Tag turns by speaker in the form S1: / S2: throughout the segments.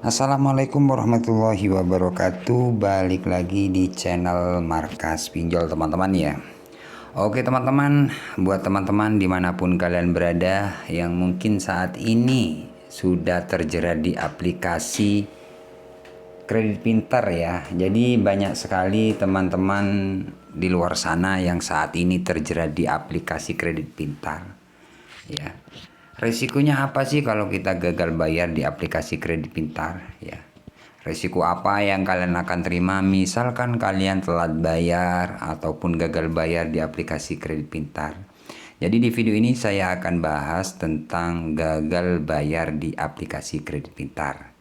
S1: Assalamualaikum warahmatullahi wabarakatuh. Balik lagi di channel Markas Pinjol teman-teman ya. Oke teman-teman, buat teman-teman dimanapun kalian berada yang mungkin saat ini sudah terjerat di aplikasi kredit pintar ya. Jadi banyak sekali teman-teman di luar sana yang saat ini terjerat di aplikasi kredit pintar ya. Resikonya apa sih kalau kita gagal bayar di aplikasi kredit pintar ya? Resiko apa yang kalian akan terima misalkan kalian telat bayar ataupun gagal bayar di aplikasi kredit pintar? Jadi di video ini saya akan bahas tentang gagal bayar di aplikasi kredit pintar.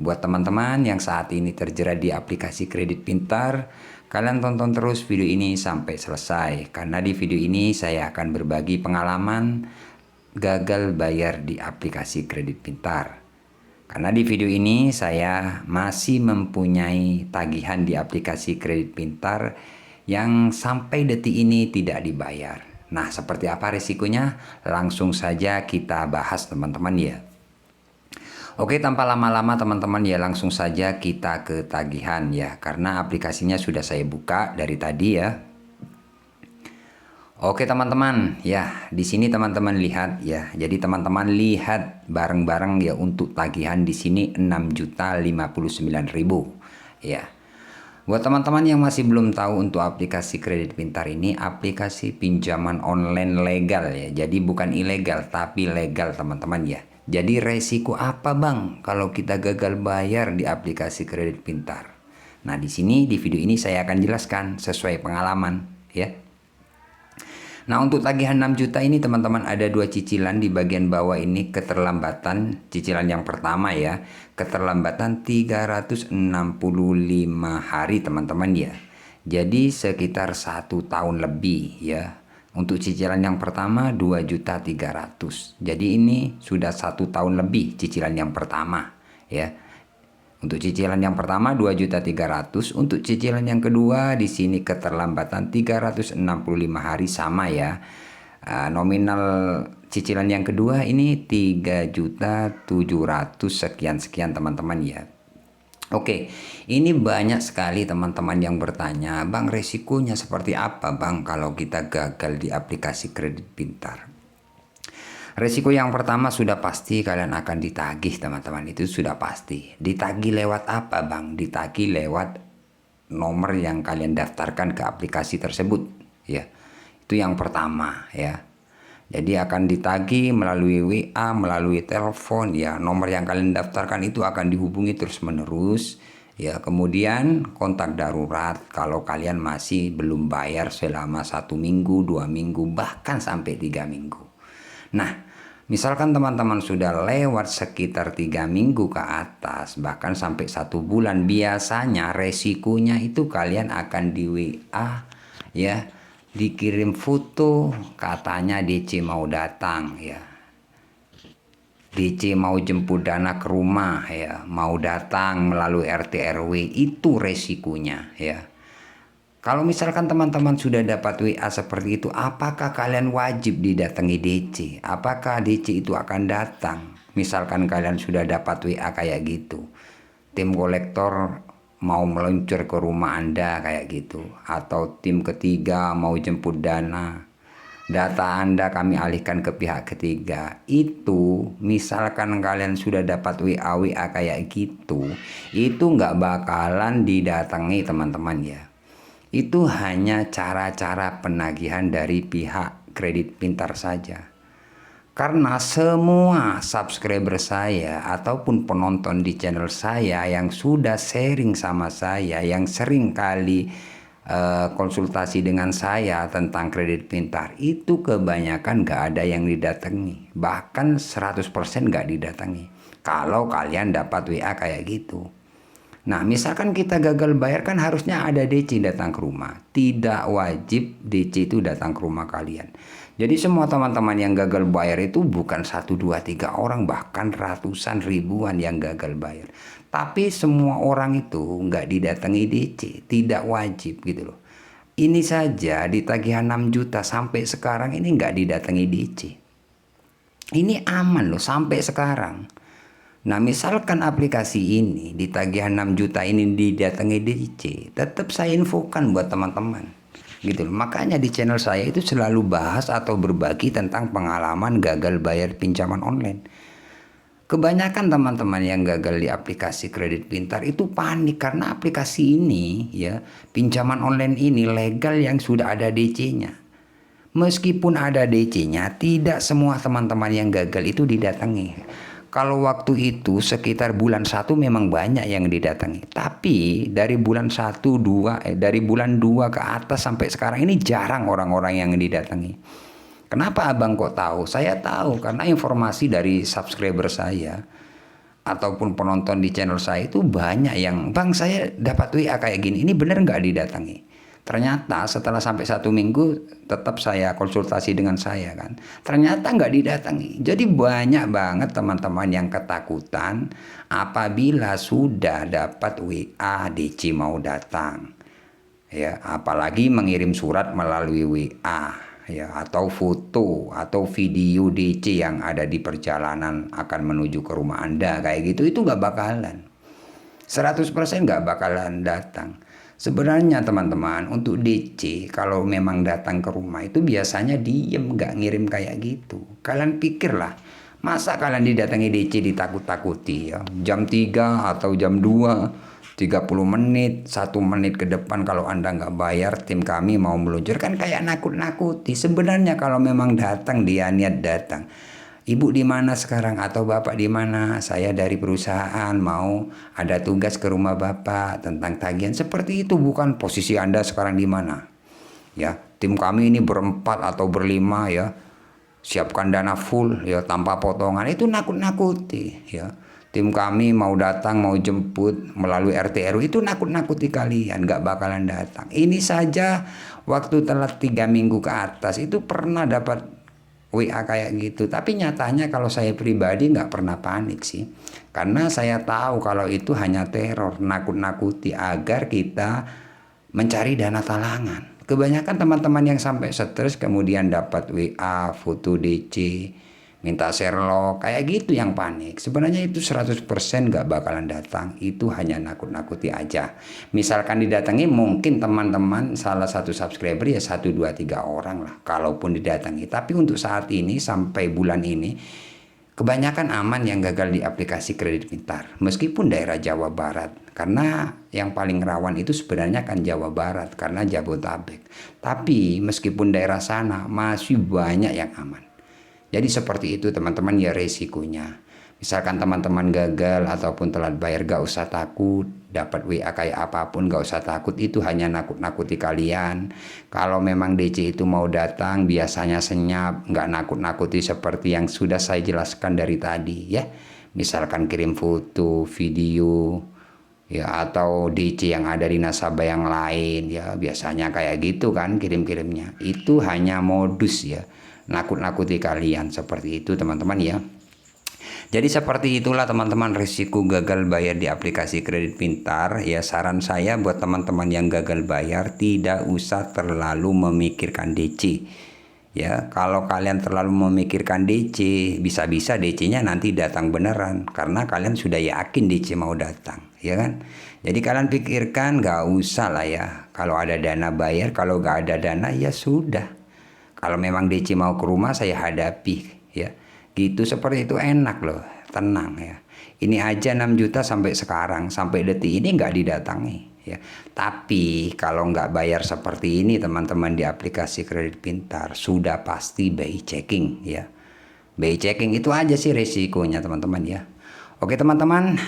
S1: Buat teman-teman yang saat ini terjerat di aplikasi kredit pintar, kalian tonton terus video ini sampai selesai karena di video ini saya akan berbagi pengalaman gagal bayar di aplikasi kredit pintar. Karena di video ini saya masih mempunyai tagihan di aplikasi kredit pintar yang sampai detik ini tidak dibayar. Nah, seperti apa risikonya? Langsung saja kita bahas teman-teman ya. Oke, tanpa lama-lama teman-teman ya, langsung saja kita ke tagihan ya. Karena aplikasinya sudah saya buka dari tadi ya. Oke teman-teman, ya di sini teman-teman lihat ya. Jadi teman-teman lihat bareng-bareng ya untuk tagihan di sini 6.059.000 ya. Buat teman-teman yang masih belum tahu untuk aplikasi kredit pintar ini, aplikasi pinjaman online legal ya. Jadi bukan ilegal tapi legal teman-teman ya. Jadi resiko apa Bang kalau kita gagal bayar di aplikasi kredit pintar? Nah, di sini di video ini saya akan jelaskan sesuai pengalaman ya. Nah, untuk tagihan 6 juta ini teman-teman ada dua cicilan di bagian bawah ini. Keterlambatan cicilan yang pertama ya, keterlambatan 365 hari teman-teman ya. Jadi sekitar 1 tahun lebih ya. Untuk cicilan yang pertama 2.300.000. Jadi ini sudah 1 tahun lebih cicilan yang pertama ya. Untuk cicilan yang pertama 2.300.000, untuk cicilan yang kedua di sini keterlambatan 365 hari sama ya. Nominal cicilan yang kedua ini 3.700.000 sekian teman-teman ya. Oke, ini banyak sekali teman-teman yang bertanya, Bang resikonya seperti apa Bang kalau kita gagal di aplikasi kredit pintar? Resiko yang pertama sudah pasti kalian akan ditagih teman-teman, itu sudah pasti. Ditagih lewat apa Bang? Ditagih lewat nomor yang kalian daftarkan ke aplikasi tersebut ya. Itu yang pertama ya. Jadi akan ditagih melalui WA, melalui telepon ya. Nomor yang kalian daftarkan itu akan dihubungi terus menerus ya. Kemudian kontak darurat kalau kalian masih belum bayar selama 1 minggu, 2 minggu, bahkan sampai 3 minggu. Nah, misalkan teman-teman sudah lewat sekitar 3 minggu ke atas, bahkan sampai 1 bulan, biasanya resikonya itu kalian akan di WA ya, dikirim foto katanya DC mau datang ya. DC mau jemput dana ke rumah ya, mau datang melalui RT RW, itu resikonya ya. Kalau misalkan teman-teman sudah dapat WA seperti itu, apakah kalian wajib didatangi DC? Apakah DC itu akan datang? Misalkan kalian sudah dapat WA kayak gitu, tim kolektor mau meluncur ke rumah Anda kayak gitu, atau tim ketiga mau jemput dana, data Anda kami alihkan ke pihak ketiga. Itu misalkan kalian sudah dapat WA kayak gitu, itu nggak bakalan didatangi teman-teman ya. Itu hanya cara-cara penagihan dari pihak kredit pintar saja. Karena semua subscriber saya ataupun penonton di channel saya yang sudah sharing sama saya, yang sering kali konsultasi dengan saya tentang kredit pintar, itu kebanyakan gak ada yang didatangi. Bahkan 100% gak didatangi kalau kalian dapat WA kayak gitu. Nah, misalkan kita gagal bayar kan harusnya ada DC datang ke rumah. Tidak wajib DC itu datang ke rumah kalian. Jadi semua teman-teman yang gagal bayar itu bukan 1, 2, 3 orang, bahkan ratusan ribuan yang gagal bayar. Tapi semua orang itu nggak didatangi DC, tidak wajib gitu loh. Ini saja di tagihan 6 juta sampai sekarang ini nggak didatangi DC. Ini aman loh sampai sekarang. Nah, misalkan aplikasi ini di tagihan 6 juta ini didatangi DC, tetap saya infokan buat teman-teman. Gitu loh. Makanya di channel saya itu selalu bahas atau berbagi tentang pengalaman gagal bayar pinjaman online. Kebanyakan teman-teman yang gagal di aplikasi kredit pintar itu panik karena aplikasi ini ya, pinjaman online ini legal yang sudah ada DC-nya. Meskipun ada DC-nya, tidak semua teman-teman yang gagal itu didatangi. Kalau waktu itu sekitar bulan 1 memang banyak yang didatangi. Tapi dari bulan 1, 2, dari bulan 2 ke atas sampai sekarang ini jarang orang-orang yang didatangi. Kenapa abang kok tahu? Saya tahu karena informasi dari subscriber saya ataupun penonton di channel saya itu banyak yang, bang saya dapat WA kayak gini, ini bener nggak didatangi? Ternyata setelah sampai 1 minggu tetap saya konsultasi dengan saya kan, ternyata nggak didatangi. Jadi banyak banget teman-teman yang ketakutan apabila sudah dapat WA DC mau datang, ya apalagi mengirim surat melalui WA. Ya, atau foto atau video DC yang ada di perjalanan akan menuju ke rumah Anda kayak gitu, itu nggak bakalan 100% nggak bakalan datang. Sebenarnya teman-teman, untuk DC kalau memang datang ke rumah itu biasanya diem, nggak ngirim kayak gitu. Kalian pikirlah, masa kalian didatangi DC ditakut-takuti ya, jam 3 atau jam 2, 30 menit, 1 menit ke depan kalau Anda nggak bayar tim kami mau meluncur, kan kayak nakut-nakuti. Sebenarnya kalau memang datang, dia niat datang, ibu di mana sekarang atau bapak di mana, saya dari perusahaan mau ada tugas ke rumah bapak tentang tagihan, seperti itu. Bukan posisi Anda sekarang di mana ya, tim kami ini berempat atau berlima ya, siapkan dana full ya tanpa potongan, itu nakut-nakuti ya. Tim kami mau datang, mau jemput melalui RT RW, itu nakut-nakuti kalian, nggak bakalan datang. Ini saja waktu telat 3 minggu ke atas itu pernah dapat WA kayak gitu. Tapi nyatanya kalau saya pribadi nggak pernah panik sih, karena saya tahu kalau itu hanya teror, nakut-nakuti agar kita mencari dana talangan. Kebanyakan teman-teman yang sampai stres kemudian dapat WA, foto DC, minta Sherlock, kayak gitu yang panik. Sebenarnya itu 100% gak bakalan datang. Itu hanya nakut-nakuti aja. Misalkan didatangi mungkin teman-teman salah satu subscriber ya 1, 2, 3 orang lah, kalaupun didatangi. Tapi untuk saat ini sampai bulan ini kebanyakan aman yang gagal di aplikasi kredit pintar. Meskipun daerah Jawa Barat, karena yang paling rawan itu sebenarnya kan Jawa Barat karena Jabodetabek. Tapi meskipun daerah sana masih banyak yang aman. Jadi seperti itu teman-teman ya resikonya. Misalkan teman-teman gagal ataupun telat bayar, gak usah takut. Dapat WA kayak apapun gak usah takut, itu hanya nakut-nakuti kalian. Kalau memang DC itu mau datang biasanya senyap, gak nakut-nakuti seperti yang sudah saya jelaskan dari tadi ya. Misalkan kirim foto, video ya, atau DC yang ada di nasabah yang lain ya, biasanya kayak gitu kan kirim-kirimnya. Itu hanya modus ya, nakut-nakuti kalian, seperti itu teman-teman ya. Jadi seperti itulah teman-teman risiko gagal bayar di aplikasi kredit pintar ya. Saran saya buat teman-teman yang gagal bayar, tidak usah terlalu memikirkan DC ya. Kalau kalian terlalu memikirkan DC, bisa-bisa DC-nya nanti datang beneran karena kalian sudah yakin DC mau datang ya kan. Jadi kalian pikirkan, gak usah lah ya, kalau ada dana bayar, kalau gak ada dana ya sudah. Kalau memang DC mau ke rumah saya hadapi ya. Gitu, seperti itu enak loh, tenang ya. Ini aja 6 juta sampai sekarang, sampai detik ini nggak didatangi ya. Tapi kalau nggak bayar seperti ini teman-teman di aplikasi kredit pintar, sudah pasti BI checking ya. BI checking itu aja sih resikonya teman-teman ya. Oke teman-teman,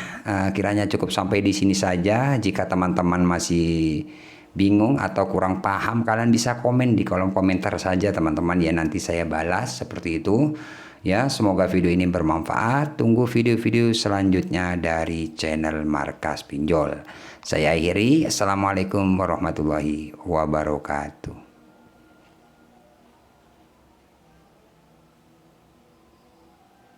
S1: kiranya cukup sampai di sini saja. Jika teman-teman masih bingung atau kurang paham, kalian bisa komen di kolom komentar saja teman-teman ya, nanti saya balas seperti itu ya. Semoga video ini bermanfaat. Tunggu video-video selanjutnya dari channel Markas Pinjol. Saya akhiri, assalamualaikum warahmatullahi wabarakatuh.